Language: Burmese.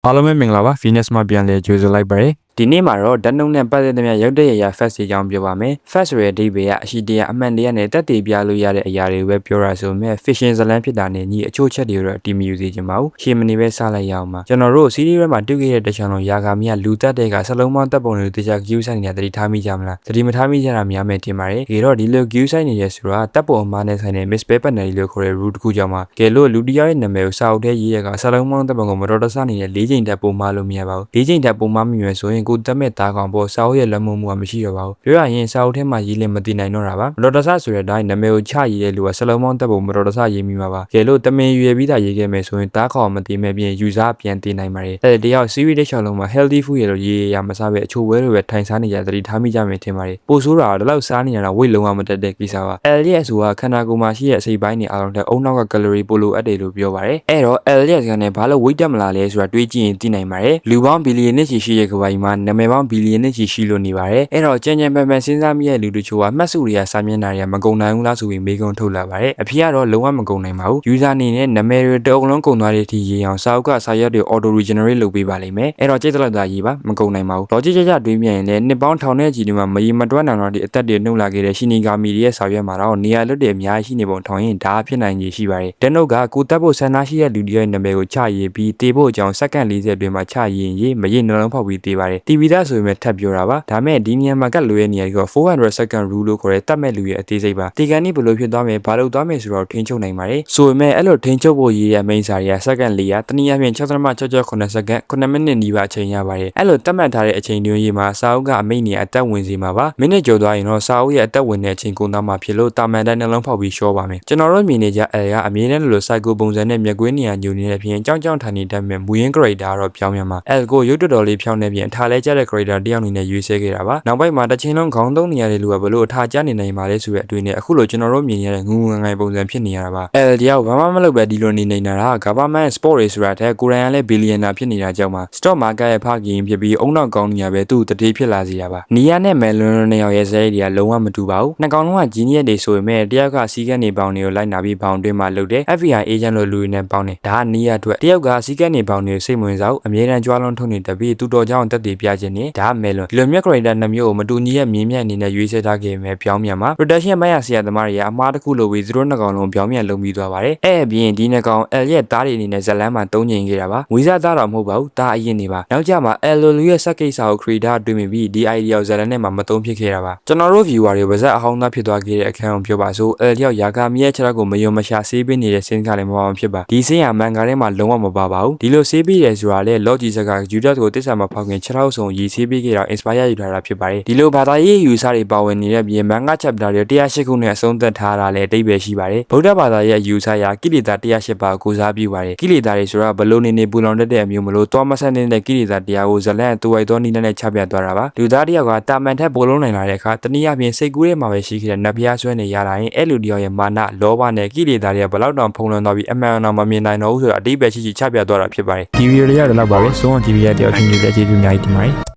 အားလုံးပဲမင်္ဂလာပါ Venus မှာပြန်လဲကြိုဆိုလိုက်ပါရစေဒီနေ့မှာတော့ဓာတ်နှုန်းနဲ့ပတ်သက်တဲ့များရုပ်တရက် Fast အကြောင်းပြောပါမယ် Fast ဆိုတဲ့အဓိပ္ပာယ်ကအရှိတရားအမှန်တရားနဲ့တက်တည်ပြလို့ရတဲ့အရာတွေပဲပြောရဆိုမဲ့ Fiction ဇာတ်လမ်းဖြစ်တာနဲ့ညီအချို့ချက်တွေတော့အတီးမယူသေးချင်ပါဘူးရှင်းမနေပဲစလိုက်ရအောင်ပါကျွန်တော်တို့ series ထဲမှာတွေ့ခဲ့တဲ့တခြားလုံးယာဂါမီကလူတက်တဲ့ကစလုံးပေါင်းတပ်ပုံတွေတခြား queue ဆိုင်နေတာတတိထားမိကြမလားတတိမထားမိကြတာများမယ်ထင်ပါတယ်ဒီတော့ဒီလို queue ဆိုင်နေရဲဆိုတာတပ်ပုံအမားနဲ့ဆိုင်တဲ့ Miss Peppernelly လို့ခေါ်တဲ့ root တစ်ခုကြောင့်မှာကဲလို့လူတရားရဲ့နာမည်ကိုစာအုပ်ထဲရေးရကစလုံးပေါင်းတပ်ပုံကိုမတော်တဆနေတဲ့၄ချိန်တက်ပုံမှလို့မရပါဘူး၄ချိန်တက်ပုံမှမိမယ်ဆိုရင်ကိုတက်မဲ့သားကောင်ပေါ်စာအုပ်ရဲ့လက်မှုမှုကမရှိတော့ပါဘူးပြောရရင်စာအုပ်ထဲမှာရေးလည်းမသိနိုင်တော့တာပါမတော်တဆဆိုတဲ့အတိုင်းနာမည်ကိုချရေးတဲ့လူကစလုံးပေါင်းတပ်ပုံမတော်တဆရေးမိမှာပါကဲလို့တမင်ရွေပြီးသားရေးခဲ့မယ်ဆိုရင်သားကောင်မသိမဲ့ပြင် user ပြန်သိနိုင်ပါတယ်အဲ့တယောက် series တစ်ချောင်းလုံးမှာ healthy food ရလို့ရေးရမစားပဲအချို့ဝဲတွေပဲထိုင်စားနေကြတတိထားမိကြမယ်ထင်ပါတယ်ပို့ဆိုးတာတော့ဒီလောက်စားနေရတာဝိတ်လုံးဝမတက်တဲ့ကိစ္စပါ LDS ဆိုတာခန္ဓာကိုယ်မှာရှိတဲ့အစိပ်ပိုင်းတွေအားလုံးတဲ့အုံနောက်က calorie ပိုလိုအပ်တယ်လို့ပြောပါတယ်အဲ့တော့ LDS ကလည်းဘာလို့ဝိတ်တက်မလာလဲဆိုတာတွေးကြည့်ရင်သိနိုင်ပါတယ်လူပေါင်းဘီလီယံနဲ့ချီရှိတဲ့ကမ္ဘာကြီးမှာနာမည်ပေါင်းဘီလီယံနဲ့ချီရှိလို့နေပါတယ်အဲ့တော့ကြံ့ကြံ့ပန်ပန်စဉ်းစားမိတဲ့လူတချို့ကမှတ်စုတွေကစာမျက်နှာတွေကမကုန်နိုင်ဘူးလားဆိုပြီးမေးခွန်းထုတ်လာပါတယ်အဖေကတော့လုံးဝမကုန်နိုင်ပါဘူး user အနေနဲ့နာမည်တွေတအုံလုံးကုန်သွားတဲ့အထိရေးအောင်စာအုပ်ကစာရွက်တွေ auto regenerate လုပ်ပေးပါလိမ့်မယ်အဲ့တော့ကြိတ်တက်တာရေးပါမကုန်နိုင်ပါဘူး logic ကြတွေးမြင်ရင်လည်းနှစ်ပေါင်းထောင်နဲ့ချီဒီမှာမရေမတွက်နိုင်တော့ဒီအသက်တွေနှုတ်လာခဲ့တဲ့ရှင်နီဂါမီရဲ့စာရွက်မှာတော့နေရာလွတ်တွေအများကြီးရှိနေပုံထောင်ရင်ဒါဖြစ်နိုင်ကြီးရှိပါတယ်တနုတ်ကကိုတက်ဖို့ဆန္ဒရှိတဲ့လူတွေရဲ့နာမည်ကိုချရေးပြီးတေးဖို့အကြောင်းစက္ကန့်40အတွင်းမှာချရင်ရေးမရေနှလုံးဖောက်ပြီးတေးပါတယ် TV သားဆိုရင်ထပ်ပြောတာပါဒါမဲ့ဒီနေရာမှာကတ်လို့ရဲ့နေရာက400 second rule လို့ခေါ်တဲ့တတ်မဲ့လူရဲ့အသေးစိတ်ပါဒီကနေ့ဘယ်လိုဖြစ်သွားမယ်ဘာလို့သွားမယ်ဆိုတော့ထိန်းချုပ်နိုင်ပါတယ်ဆိုပေမဲ့အဲ့လိုထိန်းချုပ်ဖို့ရေးတဲ့ main စာတွေကစက္ကန့်400တနည်းအားဖြင့်6.669 စက္ကန့်9မိနစ်နီးပါးအချိန်ရပါတယ်အဲ့လိုတတ်မှတ်ထားတဲ့အချိန်တွင်းရေးမှာစာအုပ်ကအမိတ်နေအသက်ဝင်စီမှာပါမိနစ်ကျော်သွားရင်တော့စာအုပ်ရဲ့အသက်ဝင်တဲ့အချိန်ကုန်သားမှာဖြစ်လို့တာမန်တိုင်းနှလုံးဖောက်ပြီးရှော့ပါမယ်ကျွန်တော်တို့မြင်နေကြအဲကအမြင်နဲ့လို cycle ပုံစံနဲ့မျက်ကွင်းနေရာညူနေတဲ့ပြင်ကြောင်းကြောင်းထိုင်နေတတ်မဲ့မူရင်း character ကတော့ပြောင်းပြန်မှာအဲကိုရုပ်တော်တော်လေးဖြောင်းနေပြင်ထားလဲကျတဲ့ character တယောက်အနေနဲ့ရွေးဆဲခဲ့တာပါနောက်ပိုင်းမှာတစ်ချိန်လုံးခေါင်းသုံးနေရတဲ့လူကဘလို့အထားကျနေနိုင်ပါလဲဆိုတဲ့အတွေ့နဲ့အခုလိုကျွန်တော်တို့မြင်ရတဲ့ငူငငိုင်ပုံစံဖြစ်နေရတာပါတယောက်ဘာမှမလုပ်ပဲဒီလိုနေနေတာက government sport တွေဆိုတာတဲ့ကိုရိုင်းကလည်း billionaire ဖြစ်နေတာကြောင့်မှာ stock market ရဲ့ဖခင်ဖြစ်ပြီးအုံနောက်ကောင်းနေရပဲသူ့တတိဖြစ်လာစေတာပါနီယာနဲ့မယ်လွန်နှစ်ယောက်ရဲ့ဇာတ်တွေကလုံးဝမတူပါဘူးနှစ်ကောင်လုံးက genius တွေဆိုပေမဲ့တယောက်ကစီးကန်းနေပေါင်းတွေကိုလိုက်နာပြီးဘောင်တွင်းမှာလုပ်တဲ့ FBI agent လို့လူတွေနဲ့ပေါင်းတယ်ဒါကနီယာအတွက်တယောက်ကစီးကန်းနေပေါင်းတွေကိုစိတ်ဝင်စားအမြဲတမ်းကြွားလုံးထုံနေတပြီးသူတော်ကြောင့်တက်တည်ပြခြင်းနဲ့ဒါမယ်လွန်ဒီလိုမြက် character နှစ်မျိုးကိုမတူညီရဲ့မြင်းမြတ်အနေနဲ့ရွေးချယ်ထားခဲ့ပေမဲ့ပြောင်းပြန်မှာ production မရဆရာသမားတွေကအမှားတစ်ခုလိုပြီးသူတို့နှစ်ကောင်လုံးပြောင်းပြန်လုပ်ပြီးသွားပါတယ်အဲ့အပြင်ဒီနှစ်ကောင် L ရဲ့သားတွေအနေနဲ့ဇလန်းမှာတုံးငင်ခဲ့တာပါငွေစားသားတော့မဟုတ်ပါဘူးသားအရင်နေပါနောက်ကြမှာ L လူရဲ့စက်ကိစ္စကို creator တွေ့မြင်ပြီးဒီ idea ကိုဇလန်းနဲ့မှမတုံးဖြစ်ခဲ့တာပါကျွန်တော်တို့ viewer တွေပါဇက်အဟောင်းသားဖြစ်သွားခဲ့တဲ့အခန်းကိုပြောပါဆို L တယောက်ယာကာမီရဲ့ခြေထောက်ကိုမယုံမရှာဆေးပေးနေတဲ့စင်းကလည်းမပါမှဖြစ်ပါဒီစင်းကမန်ကာထဲမှာလုံးဝမပါပါဘူးဒီလိုဆေးပေးတယ်ဆိုတာလေ logic က Judas ကိုတစ္ဆာမဖောက်ခင်ခြေထောက်ဆောင်ရည်ဆေးပေးခဲ့တော့ inspire ယူထားတာဖြစ်ပါတယ်ဒီလိုဘာသာရေးယူဆတွေပါဝင်နေတဲ့ပြင်မန်ကာ chapter တွေ108ခုနဲ့အဆုံးသတ်ထားတာလည်းအတိတ်ပဲရှိပါတယ်ဗုဒ္ဓဘာသာရဲ့ယူဆရာကိလေသာ108ပါးကိုစားပြုပါတယ်ကိလေသာတွေဆိုတာဘလို့နေပူလောင်တတ်တဲ့အမျိုးမလို့တောမဆန်နေတဲ့ကိလေသာတရားကိုဇလန့်တူဝိုက်သောနိနဲ့ချပြသွားတာပါလူသားတယောက်ကတာမန်ထက်ပိုလုံးနိုင်လာတဲ့အခါတနည်းအားဖြင့်စိတ်ကူးထဲမှာပဲရှိခဲ့တဲ့နတ်ဘုရားဆွဲနေရတာရင်အဲ့လူတယောက်ရဲ့မာနလောဘနဲ့ကိလေသာတွေကဘလောက်တောင်ဖုံးလွှမ်းသွားပြီးအမှန်အမမြင်နိုင်တော့ဘူးဆိုတော့အတိတ်ပဲရှိချပြသွားတာဖြစ်ပါတယ်ဒီဗီဒီယိုလေးရတော့လောက်ပါပဲဆုံးအောင်ဒီဗီဒီယိုတယောက်ချင်းလေးလည်းကျေးဇူးအများကြီးတင်ပါတယ်